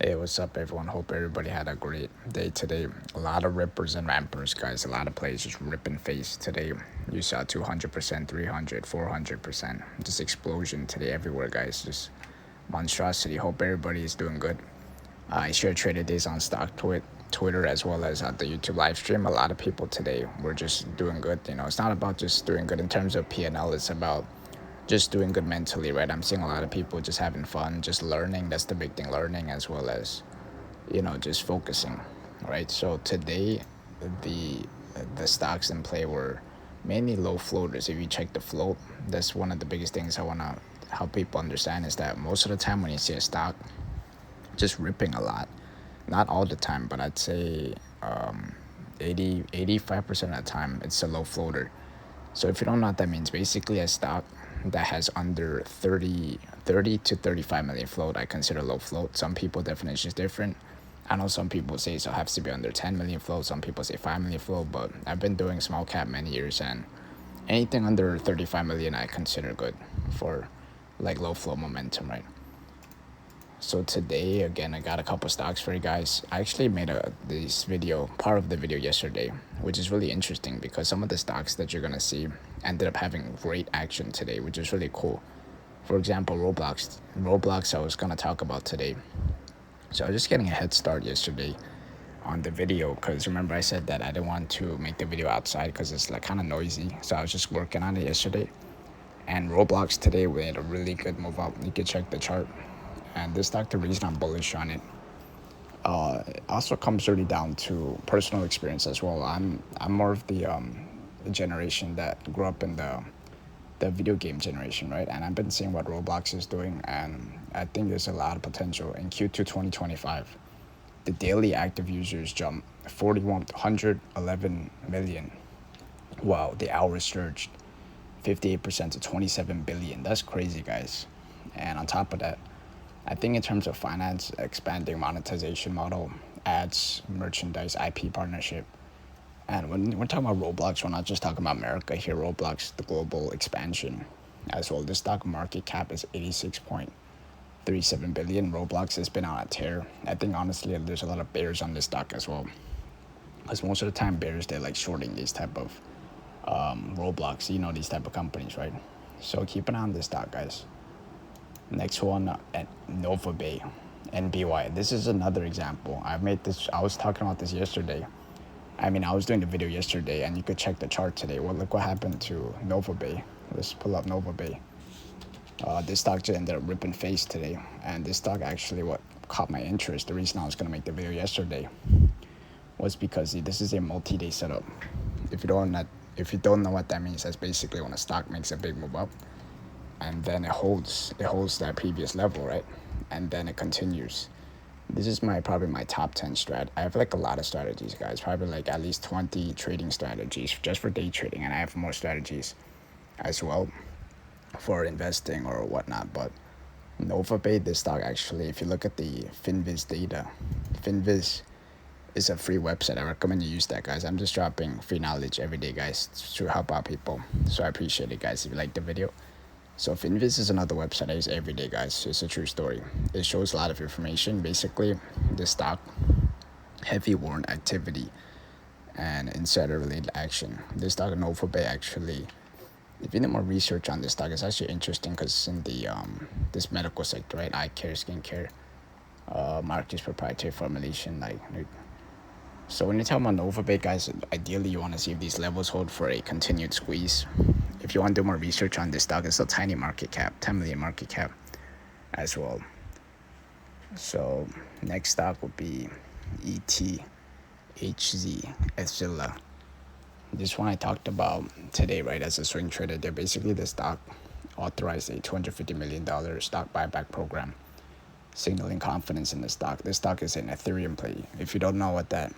Hey, what's up, everyone? Hope everybody had a great day today. A lot of rippers and rampers, guys. A lot of players just ripping face today. You saw 200%, 300, 400%. Just explosion today everywhere, guys. Just monstrosity. Hope everybody is doing good. I share traded days on Twitter as well as at the YouTube live stream. A lot of people today were just doing good. It's not about just doing good in terms of P&L. It's about just doing good mentally, right? I'm seeing a lot of people just having fun, just learning. That's the big thing, learning as well as, just focusing, right? So today, the the stocks in play were mainly low floaters. If you check the float, that's one of the biggest things I want to help people understand is that most of the time when you see a stock just ripping a lot, not all the time, but I'd say 85% of the time, it's a low floater. So if you don't know what that means, basically a stock that has under 30 to 35 million float, I consider low float. Some people definition is different. I know some people say so has to be under 10 million float. Some people say 5 million float, but I've been doing small cap many years, and anything under 35 million I consider good for like low flow momentum, right? So today, again, I got a couple stocks for you guys. I actually made part of the video yesterday, which is really interesting because some of the stocks that you're going to see ended up having great action today, which is really cool. For example, Roblox I was going to talk about today. So I was just getting a head start yesterday on the video because remember I said that I didn't want to make the video outside because it's like kind of noisy. So I was just working on it yesterday. And Roblox today made a really good move up. You can check the chart. And this stock, the reason I'm bullish on it, it also comes really down to personal experience as well. I'm more of the generation that grew up in the video game generation, right? And I've been seeing what Roblox is doing, and I think there's a lot of potential. In Q2 2025, the daily active users jumped 411 million, while the hours surged 58% to 27 billion. That's crazy, guys. And on top of that, I think in terms of finance, expanding monetization model, ads, merchandise, IP partnership. And when we're talking about Roblox, we're not just talking about America here. Roblox, the global expansion as well. The stock market cap is 86.37 billion. Roblox has been on a tear. I think honestly, there's a lot of bears on this stock as well. Because most of the time, bears, they're like shorting these type of Roblox, these type of companies, right? So keep an eye on this stock, guys. Next one, at Nvts Nby. This is another example. I was talking about this yesterday. I was doing the video yesterday, and you could check the chart today. Well, look what happened to Nvts. Let's pull up Nvts. This stock just ended up ripping face today, and this stock actually what caught my interest. The reason I was gonna make the video yesterday was because this is a multi-day setup. If you don't know what that means, that's basically when a stock makes a big move up, and then it holds that previous level, right? And then it continues. This is probably my top 10 strat. I have like a lot of strategies, guys. Probably like at least 20 trading strategies just for day trading, and I have more strategies as well for investing or whatnot. But Nvts, this stock actually, if you look at the Finviz data, Finviz is a free website. I recommend you use that, guys. I'm just dropping free knowledge every day, guys, to help out people. So I appreciate it, guys, if you like the video. So Finviz is another website I use every day, guys. It's a true story. It shows a lot of information. Basically, the stock, heavy warrant activity, and insider-related action. This stock, Nvts, actually, if you need more research on this stock, it's actually interesting because it's in the this medical sector, right? Eye care, skincare, Marcus proprietary formulation, So when you're talking about Nvts, guys, ideally you want to see if these levels hold for a continued squeeze. If you want to do more research on this stock, it's a tiny market cap, 10 million market cap as well. So next stock would be Ethz Ethz. This one I talked about today, right, as a swing trader. They're basically the stock authorized a $250 million stock buyback program, signaling confidence in the stock. This stock is an Ethereum play. If you don't know what that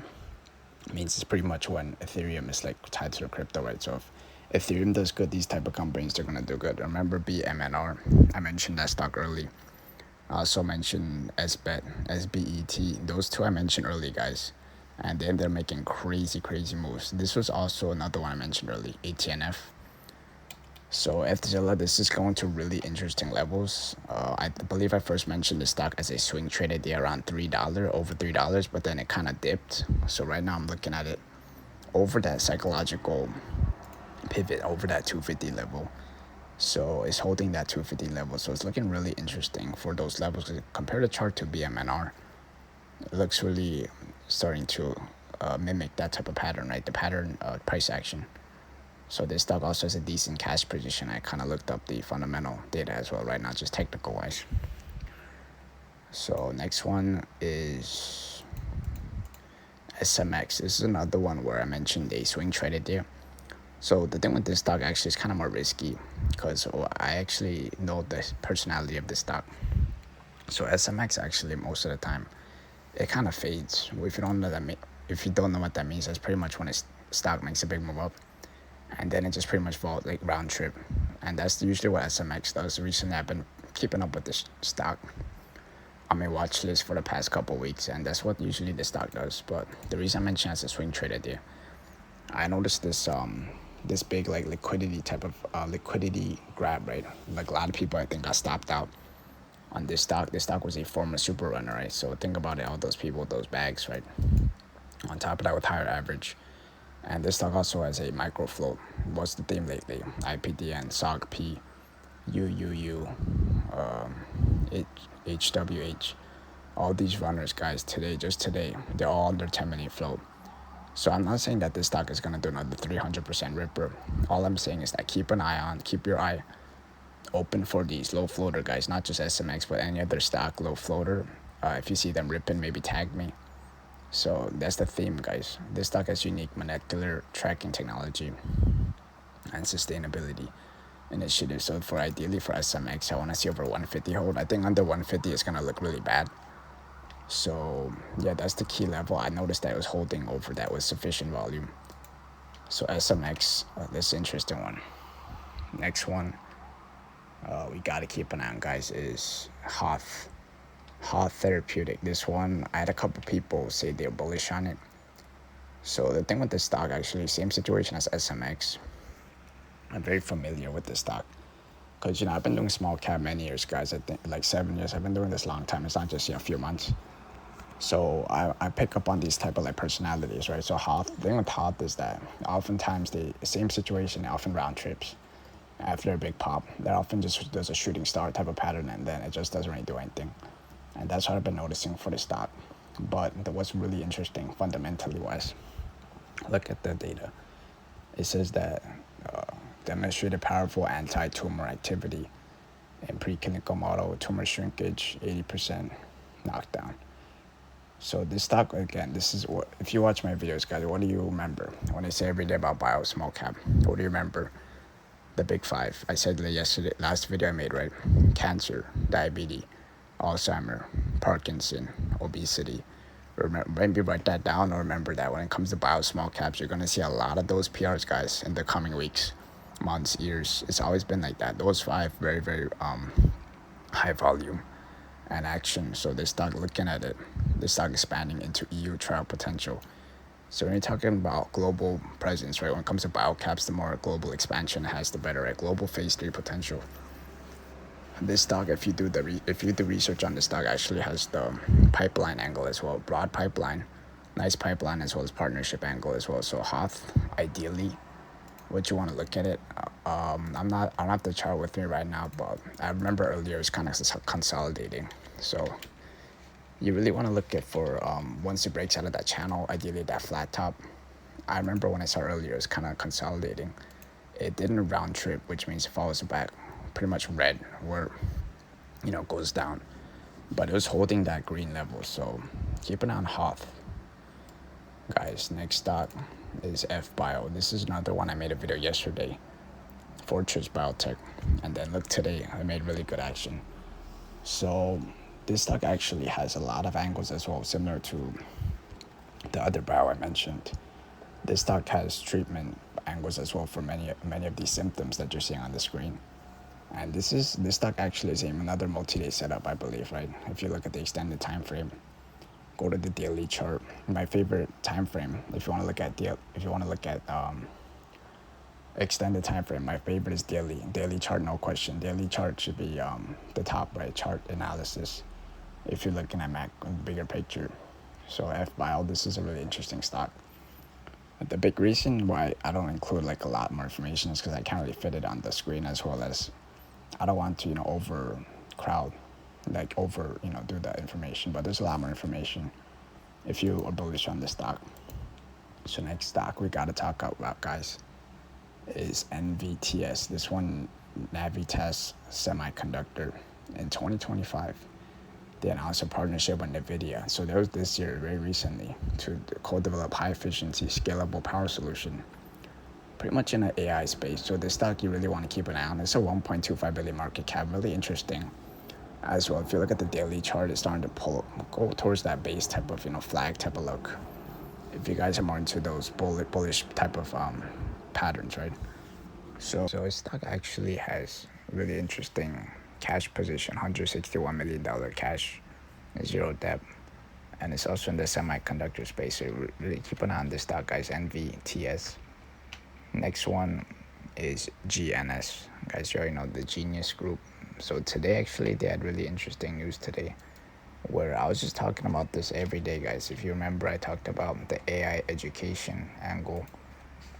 means, it's pretty much when Ethereum is like tied to the crypto, right? So if Ethereum does good, these type of companies, they're going to do good. Remember BMNR? I mentioned that stock early. I also mentioned SBET, SBET. Those two I mentioned early, guys. And then they're making crazy moves. This was also another one I mentioned early, ATNF. So Ethz, this is going to really interesting levels. I believe I first mentioned the stock as a swing trade idea around $3, over $3, but then it kind of dipped. So right now I'm looking at it over that psychological pivot, over that 250 level. So it's holding that 250 level. So it's looking really interesting for those levels. Compare the chart to BMNR. It looks really starting to mimic that type of pattern, right? The pattern price action. So this stock also has a decent cash position. I kind of looked up the fundamental data as well, right? Not just technical wise. So next one is Smx. This is another one where I mentioned a swing trade idea. So the thing with this stock actually is kind of more risky because I actually know the personality of this stock. So Smx actually most of the time it kind of fades. If you don't know if you don't know what that means, that's pretty much when a stock makes a big move up, and then it just pretty much falls like round trip, and that's usually what Smx does. Recently, I've been keeping up with this stock on my watch list for the past couple weeks, and that's what usually the stock does. But the reason I mentioned as a swing trade idea, I noticed this big like liquidity type of liquidity grab, right? Like a lot of people I think got stopped out on this stock. This stock was a former super runner, right? So think about it, all those people with those bags, right? On top of that, with higher average. And this stock also has a micro float. What's the theme lately? IPDN, SOGP, UUU, HWH. All these runners, guys, just today, they're all under 10-minute float. So I'm not saying that this stock is going to do another 300% ripper. All I'm saying is that keep your eye open for these low floater guys, not just Smx, but any other stock low floater. If you see them ripping, maybe tag me. So that's the theme, guys. This stock has unique molecular tracking technology and sustainability initiatives. So ideally for Smx, I want to see over 150 hold. I think under 150 is going to look really bad. So yeah, that's the key level. I noticed that it was holding over that with sufficient volume. So Smx, this interesting one. Next one we got to keep an eye on, guys, is Hoth Therapeutic. This one, I had a couple people say they're bullish on it. So the thing with this stock, actually, same situation as Smx. I'm very familiar with this stock because, I've been doing small cap many years, guys. I think like 7 years. I've been doing this long time. It's not just a few months. So I pick up on these type of like personalities, right? So Hoth, the thing with Hoth is that oftentimes the same situation, often round trips. After a big pop, that often just does a shooting star type of pattern, and then it just doesn't really do anything. And that's what I've been noticing for the stock. But what's really interesting fundamentally was, look at the data. It says that demonstrated powerful anti-tumor activity in preclinical model, tumor shrinkage, 80% knockdown. So this stock, again, this is what, if you watch my videos, guys, what do you remember? When I say every day about bio small cap, what do you remember? The big five. I said last video I made, right? Cancer, diabetes, Alzheimer, Parkinson, obesity. Maybe write that down or remember that when it comes to bio small caps, you're going to see a lot of those PRs, guys, in the coming weeks, months, years. It's always been like that. Those five, very, very high volume and action. So this stock, looking at it, this stock expanding into EU trial potential. So when you're talking about global presence, right, when it comes to biocaps, the more global expansion it has, the better, right? Global phase 3 potential. This stock, if you do research on this stock, actually has the pipeline angle as well, broad pipeline, nice pipeline, as well as partnership angle as well. So Hoth, ideally, what you want to look at it. I don't have the chart with me right now, but I remember earlier it was kind of consolidating. So you really want to look at for once it breaks out of that channel, ideally that flat top. I remember when I saw earlier it was kind of consolidating. It didn't round trip, which means it follows back pretty much red, where goes down, but it was holding that green level. So keep an eye on Hoth, guys. Next stock is FBIO. This is another one I made a video yesterday, Fortress Biotech, and then look today, I made really good action. So this stock actually has a lot of angles as well, similar to the other bio I mentioned. This stock has treatment angles as well for many of these symptoms that you're seeing on the screen. And this stock actually is another multi-day setup, I believe, right? If you look at the extended time frame, go to the daily chart. My favorite time frame, if you want to look at extended time frame, my favorite is daily chart, no question. Daily chart should be the top right chart analysis if you're looking at bigger picture. So FBIO, this is a really interesting stock. The big reason why I don't include like a lot more information is because I can't really fit it on the screen, as well as I don't want to overcrowd, do the information. But there's a lot more information if you are bullish on this stock. So next stock we gotta talk about, guys, is Nvts. This one, Navitas Semiconductor. In 2025, they announced a partnership with Nvidia. So there was this year, very recently, to co-develop high-efficiency, scalable power solution, pretty much in the AI space. So this stock you really want to keep an eye on. It's a 1.25 billion market cap, really interesting as well. If you look at the daily chart, it's starting to go towards that base type of, flag type of look. If you guys are more into those bullish type of patterns, right? So this stock actually has really interesting cash position, $161 million cash, zero debt, and it's also in the semiconductor space. So really keep an eye on this stock, guys. Nvts. Next one is GNS, guys. You already know the Genius Group. So today, actually, they had really interesting news today, where I was just talking about this every day, guys. If you remember, I talked about the AI education angle,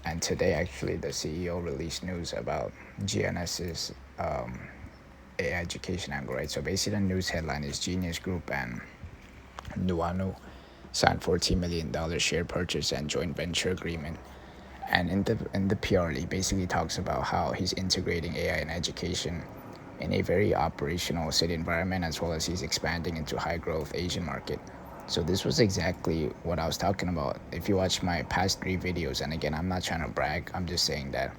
and today, actually, the CEO released news about GNS's AI education angle, right? So basically, the news headline is Genius Group and Nuanu signed $14 million share purchase and joint venture agreement. And in the PR, he basically talks about how he's integrating AI in education in a very operational city environment, as well as he's expanding into high growth Asian market. So this was exactly what I was talking about. If you watch my past 3 videos, and again, I'm not trying to brag, I'm just saying that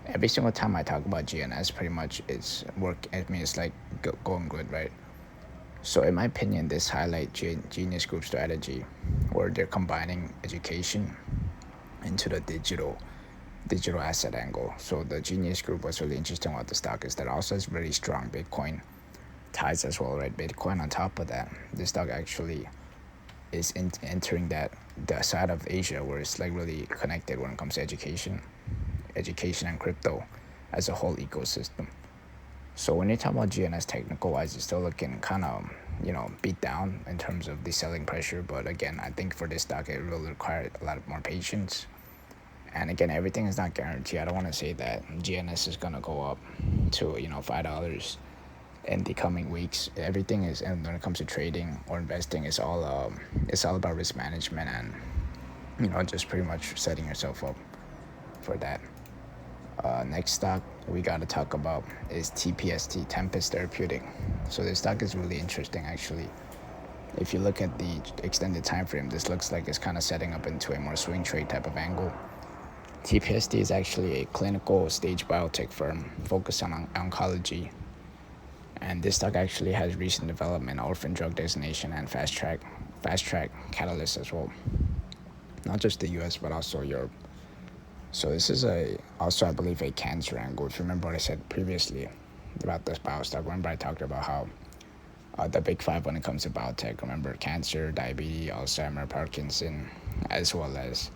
every single time I talk about GNS, pretty much it's work. I mean, it's like going good, right? So in my opinion, this highlight Genius Group strategy, where they're combining education into the digital asset angle. So the Genius Group, was really interesting about the stock is that also has really strong Bitcoin ties as well, right? Bitcoin on top of that, this stock actually is entering the side of Asia where it's like really connected when it comes to education and crypto as a whole ecosystem. So when you talk about GNS technical wise, it's still looking kind of beat down in terms of the selling pressure. But again, I think for this stock it will require a lot more patience. And again, everything is not guaranteed. I don't want to say that GNS is gonna go up to $5 in the coming weeks. Everything is, and when it comes to trading or investing, it's all about risk management and just pretty much setting yourself up for that. Next stock we got to talk about is Ethz Tpst Therapeutic. So this stock is really interesting, actually. If you look at the extended time frame, this looks like it's kind of setting up into a more swing trade type of angle. Tpst is actually a clinical stage biotech firm focused on oncology, and this stock actually has recent development, orphan drug designation, and fast track catalyst as well. Not just the US, but also Europe. So this is also I believe a cancer angle. If you remember what I said previously about this bio stock, remember I talked about how the big 5 when it comes to biotech, remember cancer, diabetes, Alzheimer, Parkinson, as well as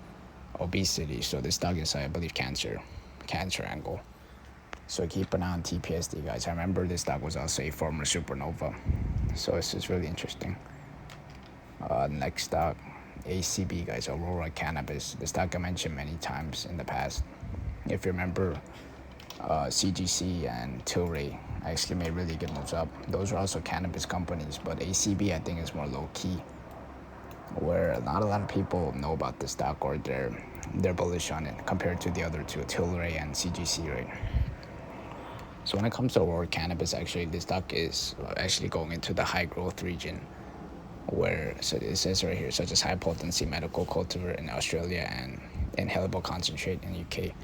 obesity. So this stock is, I believe, cancer angle. So keep an eye on Tpst, guys. I remember this stock was also a former supernova. So this is really interesting. Next stock, ACB, guys, Aurora Cannabis. The stock I mentioned many times in the past. If you remember, CGC and Tilray actually made really good moves up. Those are also cannabis companies, but ACB I think is more low key, where not a lot of people know about the stock or they're bullish on it compared to the other two, Tilray and CGC, right? So when it comes to Aurora Cannabis, actually this stock is actually going into the high growth region, where, so it says right here, such as high potency medical cultivar in Australia and inhalable concentrate in UK.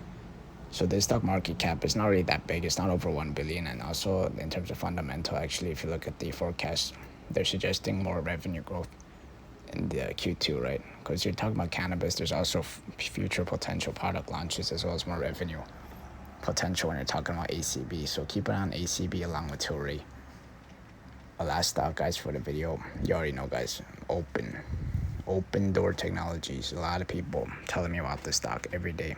So this stock market cap is not really that big. It's not over 1 billion. And also in terms of fundamental, actually, if you look at the forecast, they're suggesting more revenue growth in the Q2, right? Because you're talking about cannabis, there's also future potential product launches as well as more revenue potential when you're talking about ACB. So keep an eye on ACB along with Tilray. Last stock, guys, for the video, you already know, guys, Opendoor Technologies. A lot of people telling me about this stock every day.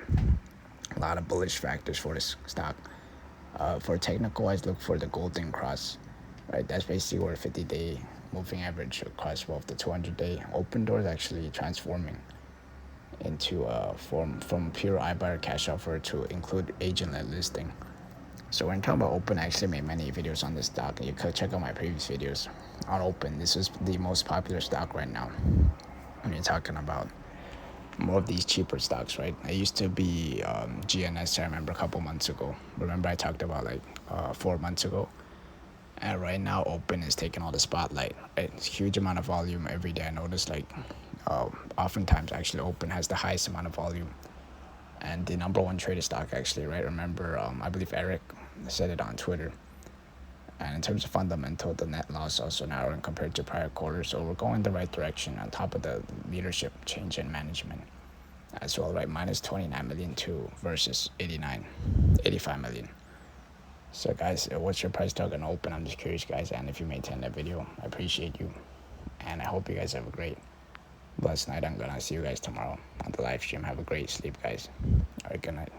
a lot of bullish factors for this stock. For technical wise, look for the golden cross, right? That's basically where 50-day moving average across both the 200-day. Opendoor is actually transforming into from pure iBuyer cash offer to include agent-led listing. So when talking about Open, I actually made many videos on this stock. You could check out my previous videos on Open. This is the most popular stock right now when you're talking about more of these cheaper stocks, right? It used to be GNS, I remember, a couple months ago. Remember I talked about like 4 months ago. And right now Open is taking all the spotlight, right? It's a huge amount of volume every day. I noticed like oftentimes actually Open has the highest amount of volume and the number one traded stock actually, right? Remember I believe Eric said it on Twitter. And in terms of fundamental, the net loss also narrowing compared to prior quarters. So we're going the right direction on top of the leadership change in management as well, right? Minus 29 million to versus 85 million. So guys, what's your price target on Open? I'm just curious, guys. And if you maintain that video, I appreciate you. And I hope you guys have a great, blessed night. I'm going to see you guys tomorrow on the live stream. Have a great sleep, guys. All right, good night.